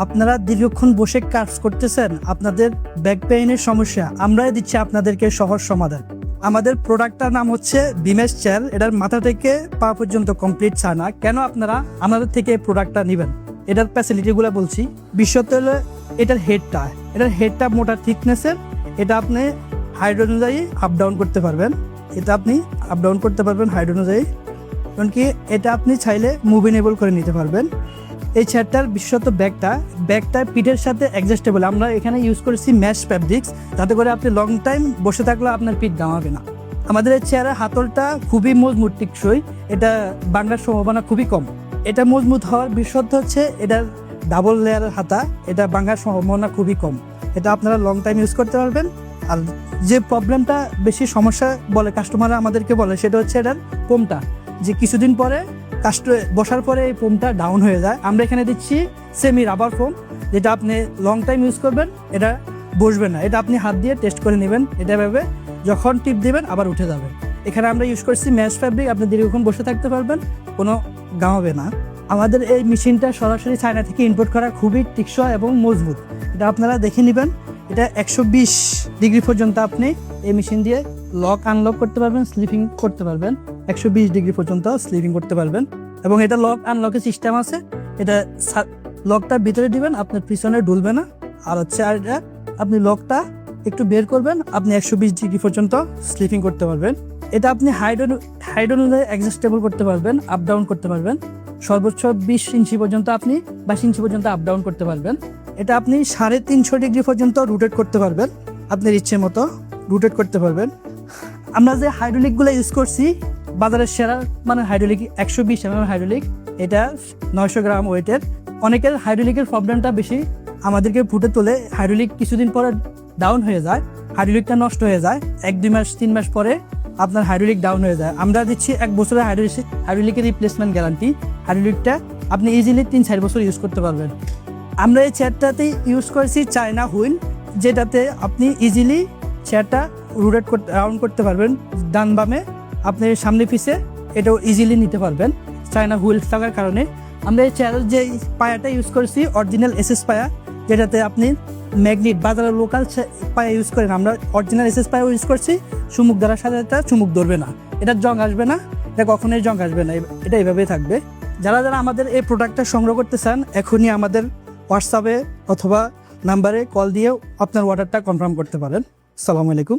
আপনারা দীর্ঘক্ষণ বসে কাজ করতেছেন, আপনাদের ব্যাক পেইনের সমস্যা, আমরাই দিচ্ছি আপনাদেরকে সহজ সমাধান। আমাদের প্রোডাক্টটার নাম হচ্ছে বিমেশ চেয়ার। এটার মাথা থেকে পা পর্যন্ত কমপ্লিট ছানা। কেন আপনারা আমাদের থেকে এই প্রোডাক্টটা নেবেন? এটার ফ্যাসিলিটিগুলো বলছি। বিশেষত হলো এটার হেডটা মোটা থিকনেসের। এটা আপনি হাইট অনুযায়ী আপ ডাউন করতে পারবেন। হাইট অনুযায়ী, এমনকি এটা আপনি চাইলে মুভেবল করে নিতে পারবেন। এই চেয়ারটার বিশেষত ব্যাগটা পিঠের সাথে অ্যাডজাস্টেবল। আমরা এখানে ইউজ করেছি ম্যাশ ফ্যাব্রিক্স, যাতে করে আপনি লং টাইম বসে থাকলে আপনার পিঠ ঘামাবে না। আমাদের এই চেয়ারের হাতলটা খুবই মজবুত, টিকসই। এটা ভাঙার সম্ভাবনা খুবই কম। এটা মজবুত হওয়ার বিশেষত্ব হচ্ছে এটার ডাবল লেয়ারের হাতা, এটা ভাঙার সম্ভাবনা খুবই কম। এটা আপনারা লং টাইম ইউজ করতে পারবেন। আর যে প্রবলেমটা বেশি সমস্যা বলে কাস্টমাররা আমাদেরকে বলে, সেটা হচ্ছে এটার পোমটা, যে কিছুদিন পরে বসার পরে এই ফোমটা ডাউন হয়ে যায়। আমরা এখানে দিচ্ছি সেমি রাবার ফোম, যেটা আপনি লং টাইম ইউজ করবেন, এটা বসবে না। এটা আপনি হাত দিয়ে টেস্ট করে নেবেন, এটা ভেবে যখন টিপ দিবেন আবার উঠে যাবে। এখানে আমরা ইউজ করছি ম্যাশ ফ্যাব্রিক, আপনি দীর্ঘক্ষণ বসে থাকতে পারবেন, কোনো ঘামাবে না। আমাদের এই মেশিনটা সরাসরি চায়না থেকে ইম্পোর্ট করা, খুবই টিকসই এবং মজবুত। এটা আপনারা দেখে নেবেন। এটা 120 ডিগ্রি পর্যন্ত আপনি এই মেশিন দিয়ে লক আনলক করতে পারবেন, স্লিপিং করতে পারবেন। 120 ডিগ্রি পর্যন্ত স্লিপিং করতে পারবেন। এবং এটা লক আনলকের সিস্টেম আছে। এটা লকটা ভিতরে দিবেন, আপনার পিছনে ডুলবে না। আর হচ্ছে আর এটা আপনি লকটা একটু বের করবেন, আপনি 120 ডিগ্রি পর্যন্ত স্লিপিং করতে পারবেন। এটা আপনি হাইট অনুযায়ী অ্যাডজাস্টেবল করতে পারবেন, আপ ডাউন করতে পারবেন। সর্বোচ্চ 20 ইঞ্চি পর্যন্ত আপনি 22 ইঞ্চি পর্যন্ত আপ ডাউন করতে পারবেন। এটা আপনি 350 ডিগ্রি পর্যন্ত রোটেট করতে পারবেন, আপনার ইচ্ছে মতো রোটেট করতে পারবেন। আমরা যে হাইড্রোলিকগুলো ইউজ করছি, বাজারের সেরা মানে হাইড্রোলিক 120 mm হাইড্রোলিক। এটা 900 গ্রাম ওয়েটের। অনেকের হাইড্রোলিকের প্রবলেমটা বেশি আমাদেরকে ফুটে তোলে। হাইড্রোলিক কিছুদিন পরে ডাউন হয়ে যায়, হাইড্রোলিকটা নষ্ট হয়ে যায়। 1-2 মাস 3 মাস পরে আপনার হাইড্রোলিক ডাউন হয়ে যায়। আমরা দিচ্ছি 1 বছরের হাইড্রোলিকের রিপ্লেসমেন্ট গ্যারান্টি। হাইড্রোলিকটা আপনি ইজিলি 3-4 বছর ইউজ করতে পারবেন। আমরা এই চেয়ারটাতে ইউজ করেছি চায়না হুইল, যেটাতে আপনি ইজিলি চেয়ারটা রোটেট রাউন্ড করতে পারবেন। ডান বামে আপনি সামনে পিছে এটাও ইজিলি নিতে পারবেন চায়না হুইল থাকার কারণে। আমরা এই চেয়ারের যে পায়াটা ইউজ করেছি অরিজিনাল এসএস পায়া, যেটাতে আপনি ম্যাগনেট বাজারের লোকাল পায়া ইউজ করেন। আমরা অরিজিনাল এসএস পায়া ইউজ করছি। চুমুক ধরার সাথে এটা চুমুক ধরবে না, এটা জং আসবে না, এটা কখনোই জং আসবে না, এটা এইভাবেই থাকবে। যারা আমাদের এই প্রোডাক্টটা সংগ্রহ করতে চান, এখনই আমাদের হোয়াটসঅ্যাপে অথবা নাম্বারে কল দিয়েও আপনার অর্ডারটা কনফার্ম করতে পারেন। আসসালামু আলাইকুম।